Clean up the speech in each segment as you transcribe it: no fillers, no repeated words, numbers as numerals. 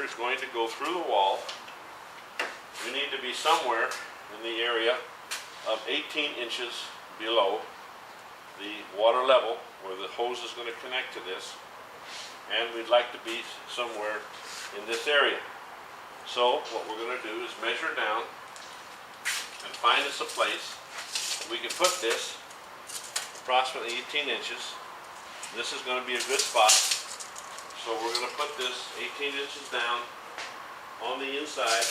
is going to go through the wall. We need to be somewhere in the area of 18 inches below the water level where the hose is going to connect to this, and we'd like to be somewhere in this area. So what we're going to do is measure down and find us a place we can put this approximately 18 inches. This is going to be a good spot. So we're going to put this 18 inches down on the inside.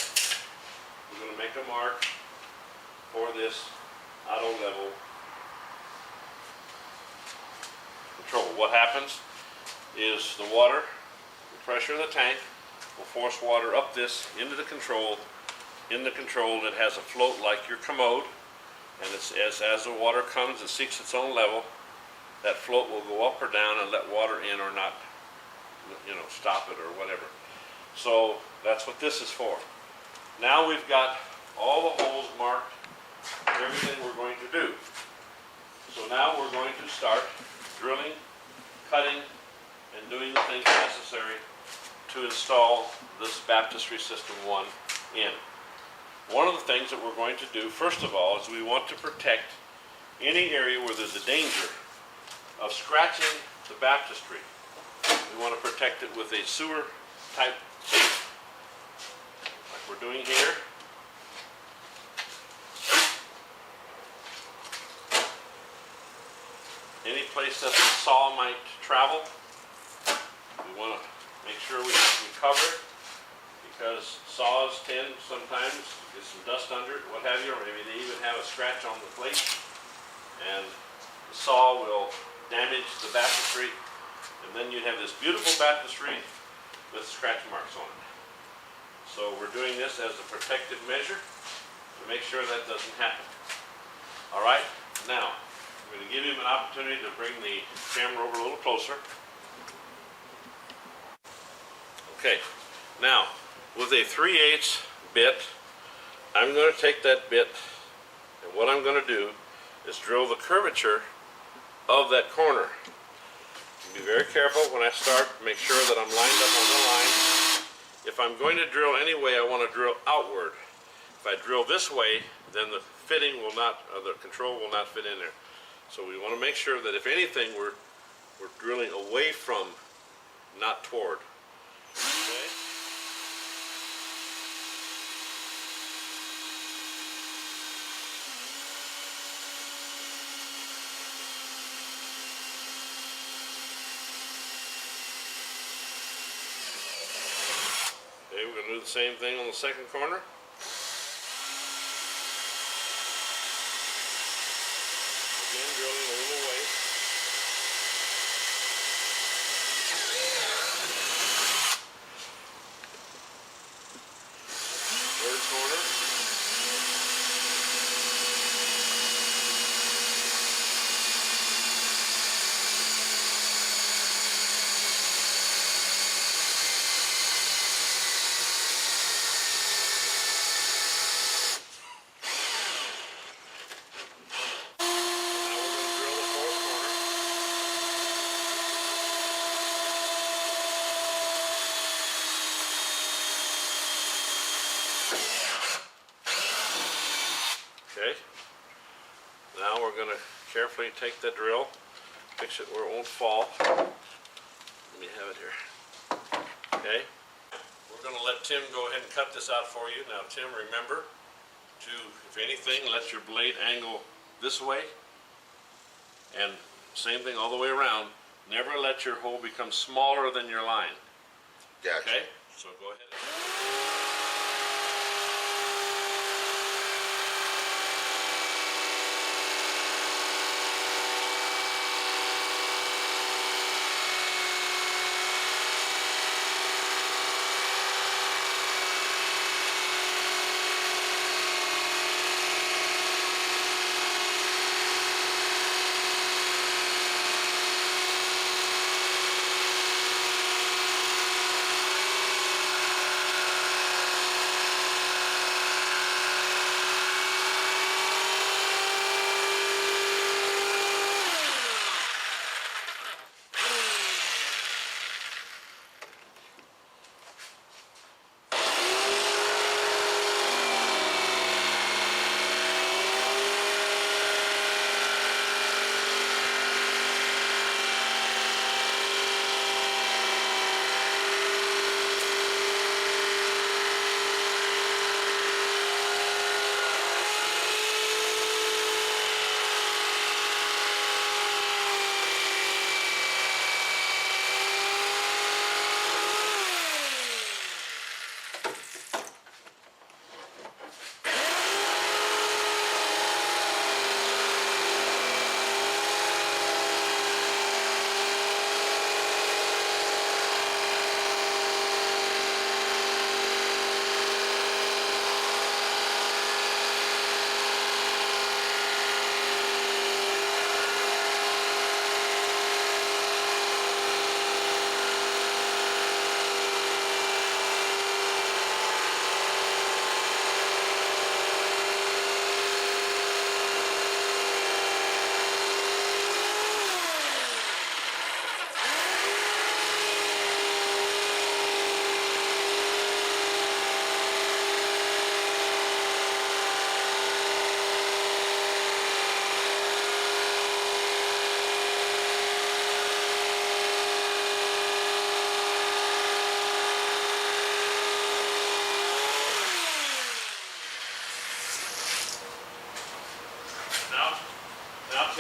We're going to make a mark for this auto level control. What happens is the water, the pressure of the tank will force water up this into the control. In the control it has a float like your commode, and it's as the water comes and seeks its own level, that float will go up or down and let water in or not, stop it or whatever. So that's what this is for. Now we've got all the holes marked, everything we're going to do. So now we're going to start drilling, cutting, and doing the things necessary to install this baptistry system 1 in. One of the things that we're going to do, first of all, is we want to protect any area where there's a danger of scratching the baptistry. We want to protect it with a sewer type tape, like we're doing here. Any place that the saw might travel, we want to make sure we cover it, because saws tend sometimes to get some dust under it, what have you, or maybe they even have a scratch on the plate, and the saw will damage the baptistry, and then you'd have this beautiful baptistry with scratch marks on it. So we're doing this as a protective measure to make sure that doesn't happen. All right, now I'm going to give him an opportunity to bring the camera over a little closer. Okay, now with a 3/8 bit, I'm going to take that bit, and what I'm going to do is drill the curvature of that corner. Be very careful when I start, make sure that I'm lined up on the line. If I'm going to drill anyway, I want to drill outward. If I drill this way, then the fitting will not, or the control will not fit in there. So we want to make sure that if anything, we're drilling away from, not toward. Okay? Okay, we're going to do the same thing on the second corner. Again, drilling a little away. Third corner. Okay, now we're going to carefully take the drill, fix it where it won't fall. Let me have it here. Okay, we're going to let Tim go ahead and cut this out for you. Now Tim, remember to, if anything, let your blade angle this way, and same thing all the way around. Never let your hole become smaller than your line. Gotcha. Okay, so go ahead.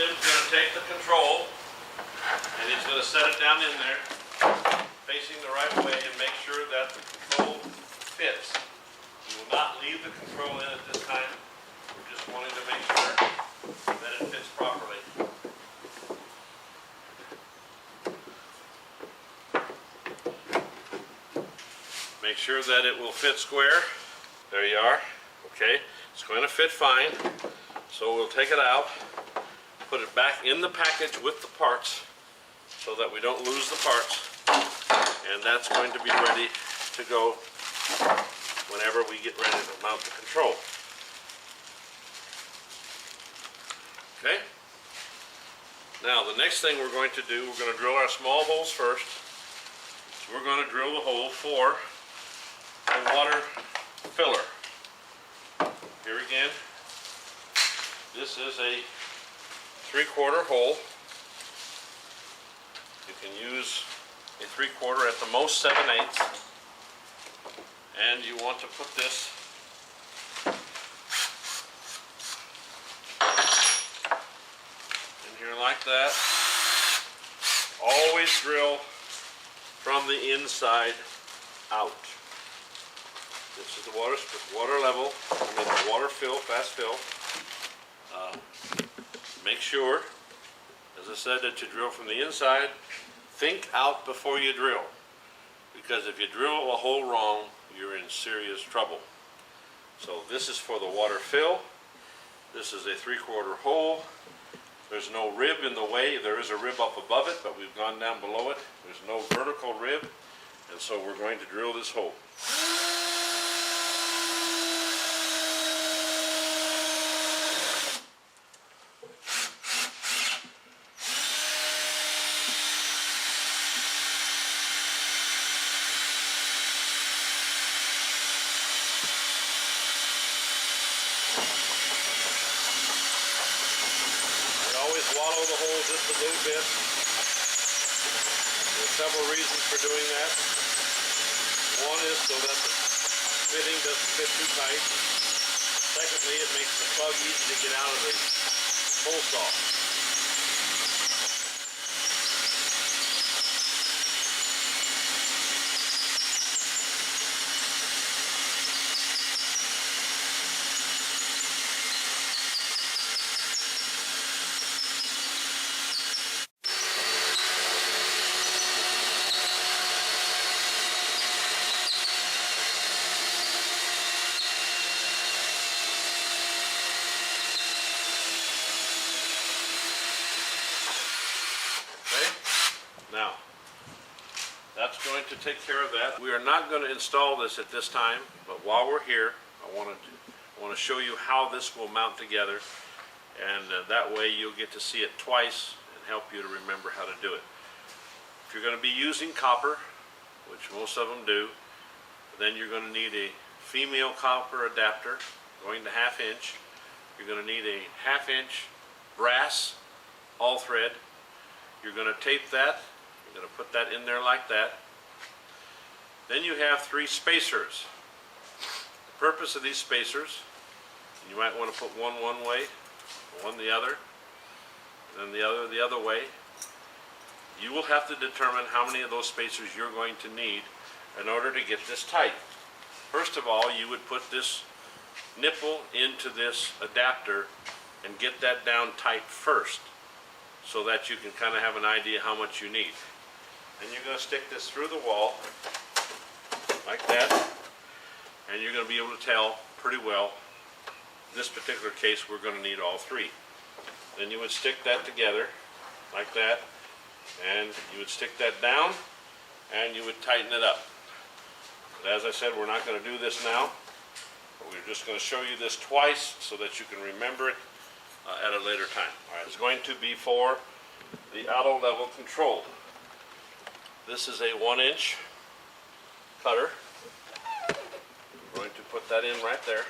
Tim's going to take the control and he's going to set it down in there, facing the right way, and make sure that the control fits. We will not leave the control in at this time. We're just wanting to make sure that it fits properly. Make sure that it will fit square. There you are. Okay, it's going to fit fine. So we'll take it out, put it back in the package with the parts so that we don't lose the parts. And that's going to be ready to go whenever we get ready to mount the control. Okay? Now the next thing we're going to do, we're going to drill our small holes first. So we're going to drill the hole for the water filler. Here again, this is a 3/4 hole. You can use a 3/4, at the most 7/8. And you want to put this in here like that. Always drill from the inside out. This is the water level, the water fill, fast fill. Make sure, as I said, that you drill from the inside. Think out before you drill, because if you drill a hole wrong, you're in serious trouble. So this is for the water fill. This is a 3/4 hole. There's no rib in the way. There is a rib up above it, but we've gone down below it. There's no vertical rib, and so we're going to drill this hole. Swallow the hole just a little bit. There's several reasons for doing that. One is so that the fitting doesn't fit too tight. Secondly, it makes the plug easy to get out of the hole saw. Now, that's going to take care of that. We are not going to install this at this time, but while we're here, I want to show you how this will mount together, and that way you'll get to see it twice and help you to remember how to do it. If you're going to be using copper, which most of them do, then you're going to need a female copper adapter going to 1/2 inch. You're going to need a 1/2 inch brass all thread. You're going to tape that. You're going to put that in there like that. Then you have 3 spacers. The purpose of these spacers, you might want to put one way, one the other, and then the other way. You will have to determine how many of those spacers you're going to need in order to get this tight. First of all, you would put this nipple into this adapter and get that down tight first, so that you can kind of have an idea how much you need. Then you're going to stick this through the wall like that, and you're going to be able to tell pretty well. In this particular case, we're going to need all 3. Then you would stick that together like that, and you would stick that down, and you would tighten it up. But as I said, we're not going to do this now. But we're just going to show you this twice so that you can remember it at a later time. All right, it's going to be for the auto level control. This is a 1-inch cutter. We're going to put that in right there.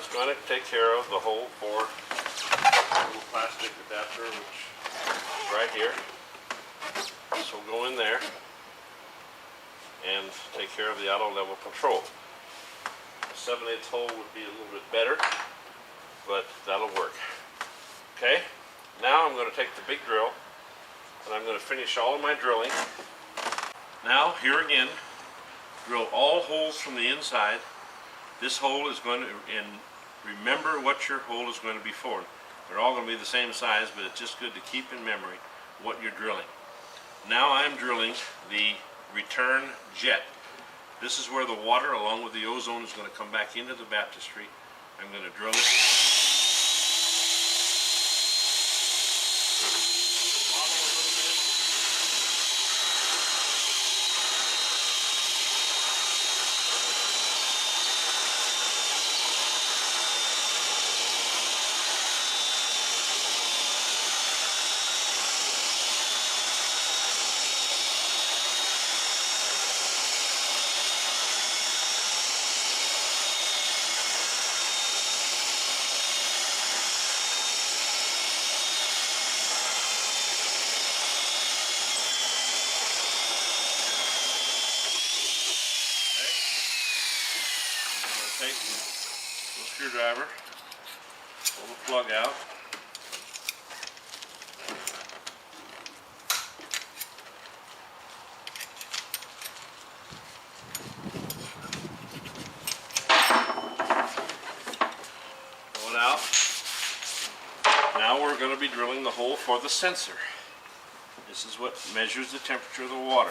that's going to take care of the hole for the little plastic adapter, which is right here. This will go in there and take care of the auto level control. A 7/8 hole would be a little bit better, but that'll work. Okay, now I'm going to take the big drill and I'm going to finish all of my drilling. Now, here again, drill all holes from the inside. This hole is going to, and remember what your hole is going to be for. They're all going to be the same size, but it's just good to keep in memory what you're drilling. Now I'm drilling the return jet. This is where the water along with the ozone is going to come back into the baptistry. I'm going to drill it. Take the screwdriver, pull the plug out, pull it out. Now we're going to be drilling the hole for the sensor. This is what measures the temperature of the water.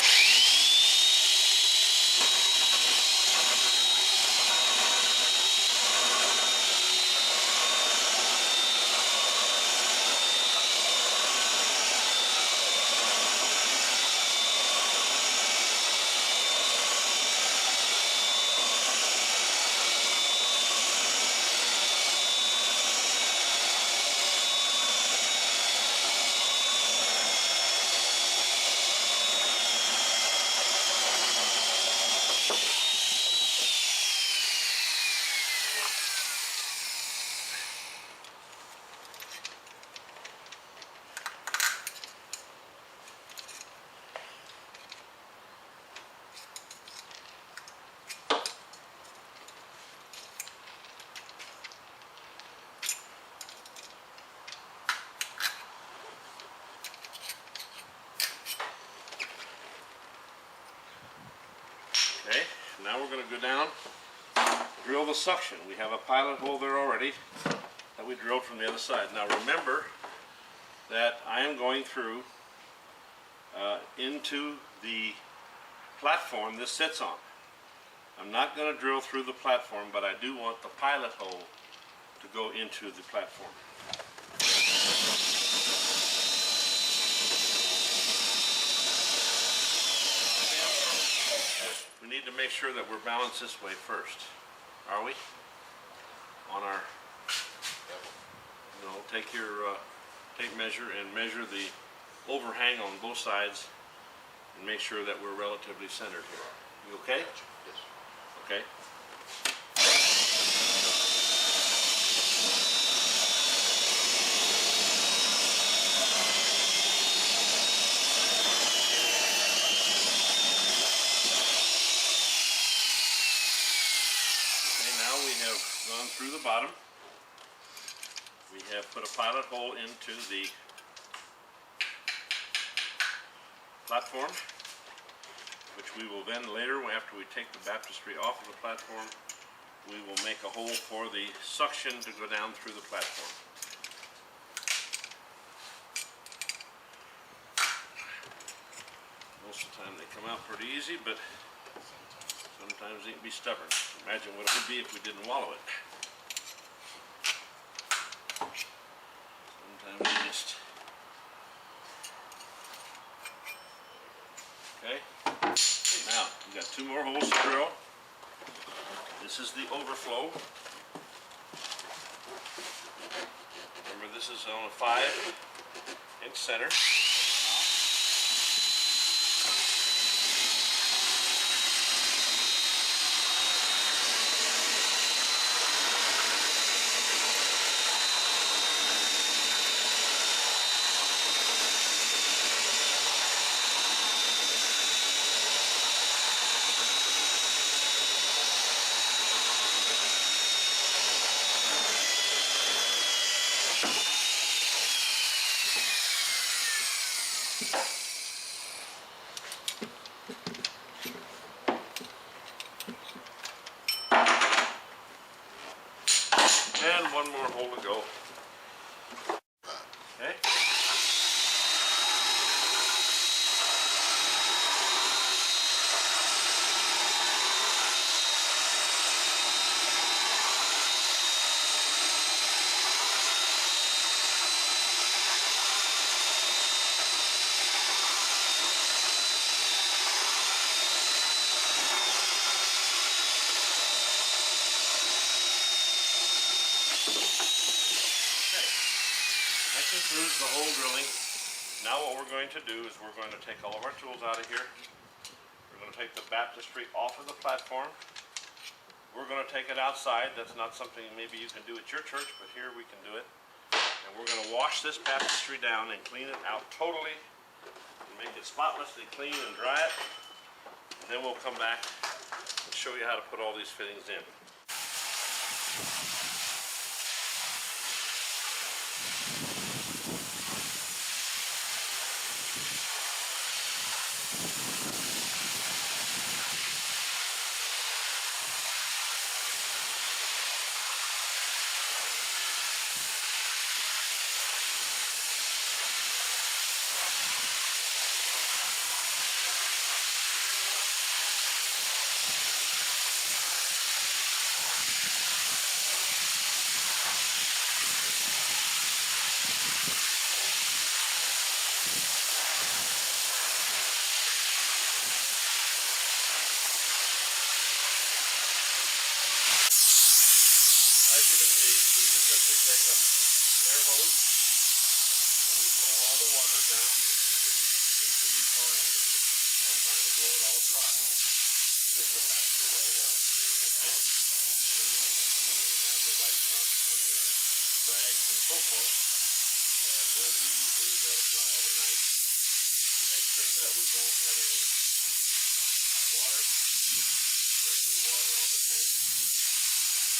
Okay, now we're going to go down, drill the suction. We have a pilot hole there already that we drilled from the other side. Now remember that I am going through into the platform this sits on. I'm not going to drill through the platform, but I do want the pilot hole to go into the platform. We need to make sure that we're balanced this way first. Are we? On our, take your tape measure and measure the overhang on both sides and make sure that we're relatively centered here. You okay? Yes. Okay. Gone through the bottom. We have put a pilot hole into the platform, which we will then later, after we take the baptistry off of the platform, we will make a hole for the suction to go down through the platform. Most of the time they come out pretty easy, but sometimes they can be stubborn. Imagine what it would be if we didn't wallow it. Sometimes we just... Okay. Now, we've got two more holes to drill. This is the overflow. Remember, this is on a 5-inch center. then one more hole to go. Okay. That concludes the hole drilling. Now what we're going to do is we're going to take all of our tools out of here. We're going to take the baptistry off of the platform. We're going to take it outside. That's not something maybe you can do at your church, but here we can do it. And we're going to wash this baptistry down and clean it out totally and make it spotlessly clean and dry it. And then we'll come back and show you how to put all these fittings in. As you can see, we just simply take a air hose and we blow all the water down into the part and trying to blow it all dry. This is the faster way of cleaning the tank, and you have the right rocks on your rags and so forth. And we'll usually let it dry overnight to make sure that we don't have any water, dirty water on the tank.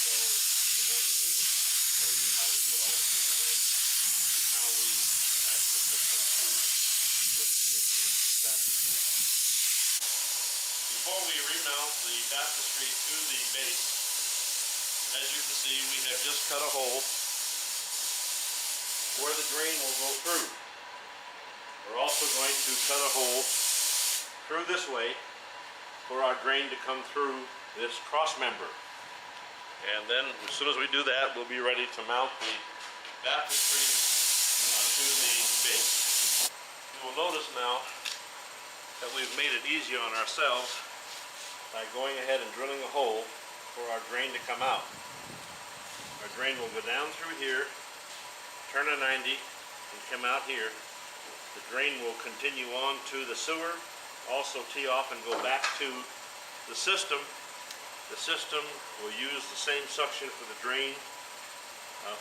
So in the morning we show you how we put all the things in and how we actually put them through the baptistry. Before we remount the baptistry to the base, as you can see, we have just cut a hole where the drain will go through. We're also going to cut a hole through this way for our drain to come through this cross member. And then, as soon as we do that, we'll be ready to mount the baptistry to the base. You will notice now that we've made it easy on ourselves by going ahead and drilling a hole for our drain to come out. Our drain will go down through here, turn a 90, and come out here. The drain will continue on to the sewer, also tee off and go back to the system. The system will use the same suction for the drain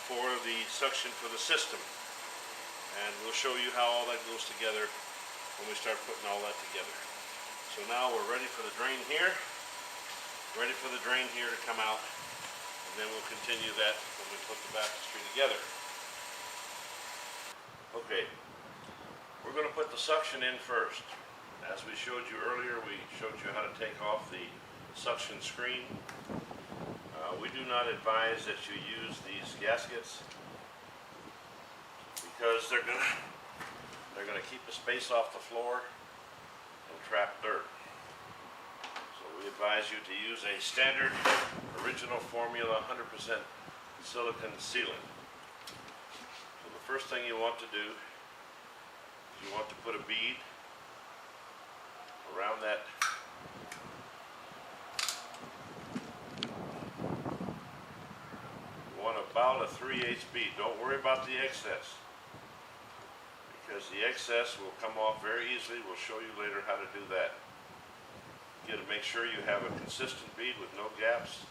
for the suction for the system. And we'll show you how all that goes together when we start putting all that together. So now we're ready for the drain here, ready for the drain here to come out, and then we'll continue that when we put the baptistry together. Okay, we're going to put the suction in first. As we showed you earlier, we showed you how to take off the suction screen. We do not advise that you use these gaskets because they're gonna keep the space off the floor and trap dirt. So we advise you to use a standard original formula 100% silicone sealant. So the first thing you want to do is you want to put a bead around that about a 3/8 bead. Don't worry about the excess, because the excess will come off very easily. We'll show you later how to do that. You got to make sure you have a consistent bead with no gaps,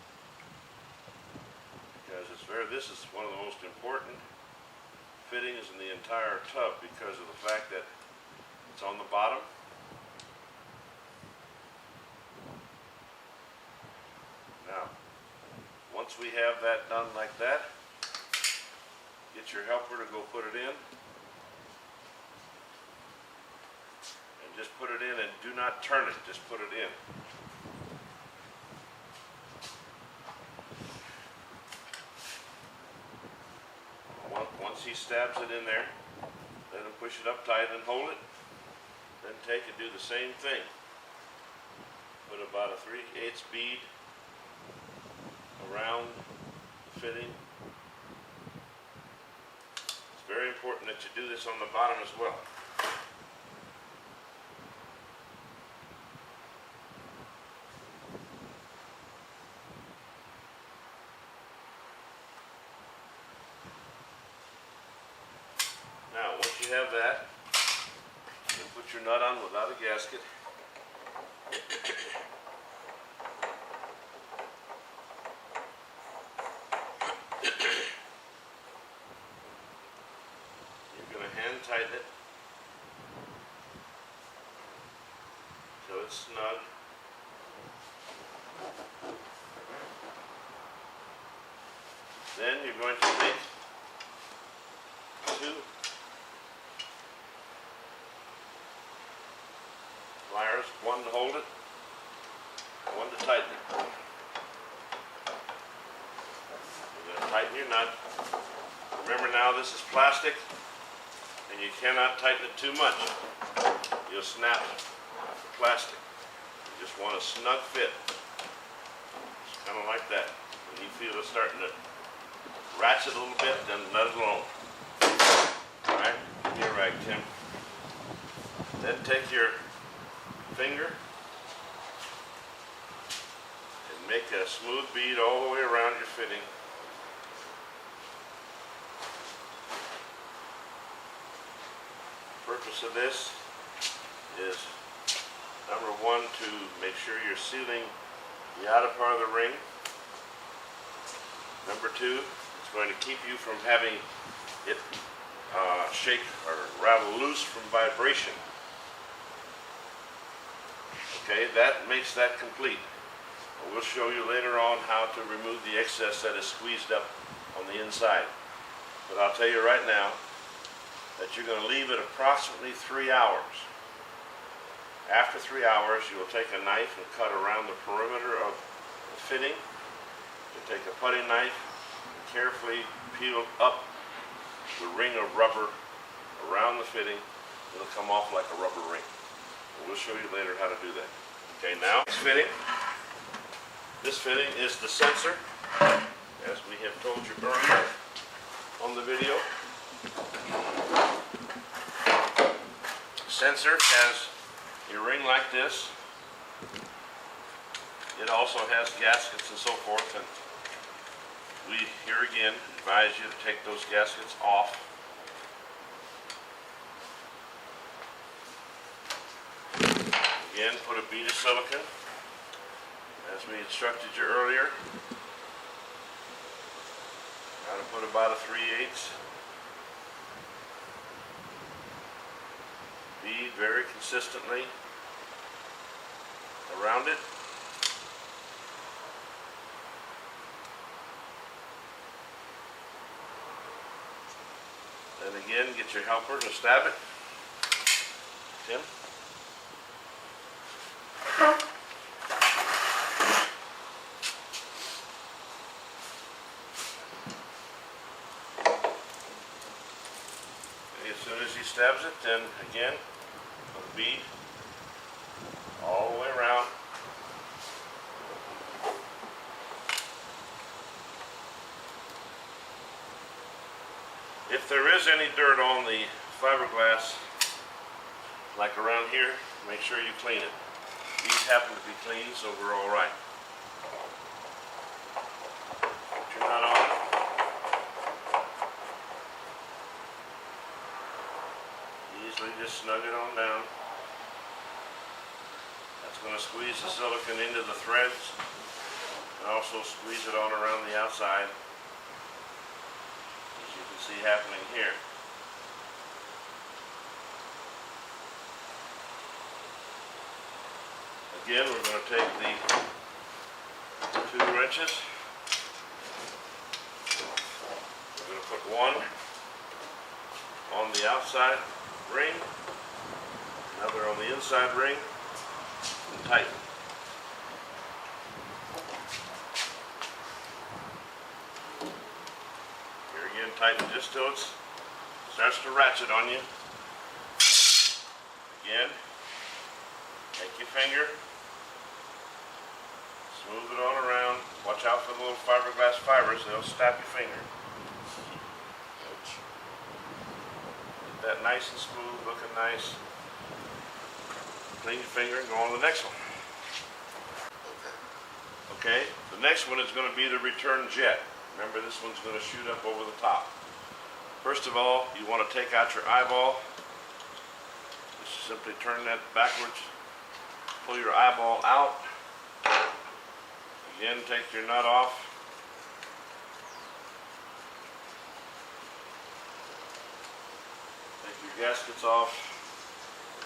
because this is one of the most important fittings in the entire tub because of the fact that it's on the bottom. Now, once we have that done like that, get your helper to go put it in. And just put it in and do not turn it, just put it in. he stabs it in there, let him push it up tight and hold it. Then take and do the same thing. Put about a 3/8 bead around the fitting. It's very important that you do this on the bottom as well. Now, once you have that, you put your nut on without a gasket. You're going to hand tighten it so it's snug. Then you're going to take two pliers, one to hold it, one to tighten it. You're going to tighten your nut. Remember now, this is plastic and you cannot tighten it too much. You'll snap the plastic. You just want a snug fit. Just kind of like that. When you feel it starting to ratchet a little bit, then let it alone. Alright, give me a rag, Tim. Then take your finger and make a smooth bead all the way around your fitting. The purpose of this is, number one, to make sure you're sealing the outer part of the ring. Number two, it's going to keep you from having it shake or rattle loose from vibration. Okay, that makes that complete. We'll show you later on how to remove the excess that is squeezed up on the inside. But I'll tell you right now that you're going to leave it approximately 3 hours. After 3 hours, you'll take a knife and cut around the perimeter of the fitting. You'll take a putty knife and carefully peel up the ring of rubber around the fitting. It'll come off like a rubber ring. And we'll show you later how to do that. Okay, now this fitting. This fitting is the sensor, as we have told you earlier on the video. Sensor has a ring like this. It also has gaskets and so forth, and we here again advise you to take those gaskets off. Again, put a bead of silicone, as we instructed you earlier. Now to put about a 3/8 bead very consistently around it. Then again, get your helper to stab it. Tim? As soon as he stabs it, then again, put a bead all the way around. If there is any dirt on the fiberglass, like around here, make sure you clean it. These happen to be clean, so we're all right. Put your nut on. Easily just snug it on down. That's going to squeeze the silicone into the threads and also squeeze it on around the outside, as you can see happening here. Again, we're going to take the 2 wrenches. We're going to put one on the outside ring, another on the inside ring, and tighten. Here again, tighten just till it's starts to ratchet on you. Again, take your finger, smooth it on around. Watch out for the little fiberglass fibers, they'll stab your finger. Get that nice and smooth, looking nice. Clean your finger and go on to the next one. Okay, the next one is going to be the return jet. Remember, this one's going to shoot up over the top. First of all, you want to take out your eyeball. Just simply turn that backwards. Pull your eyeball out. Again, take your nut off. Take your gaskets off.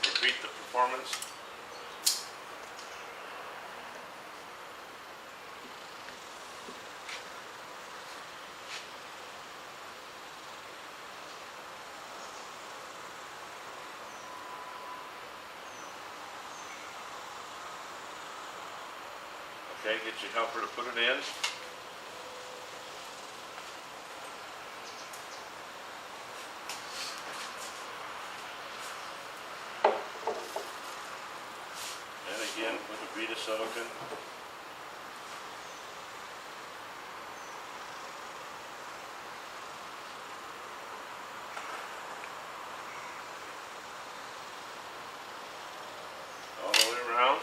Repeat the performance. Okay, get your helper to put it in. And again, with a bead of silicone. All the way around.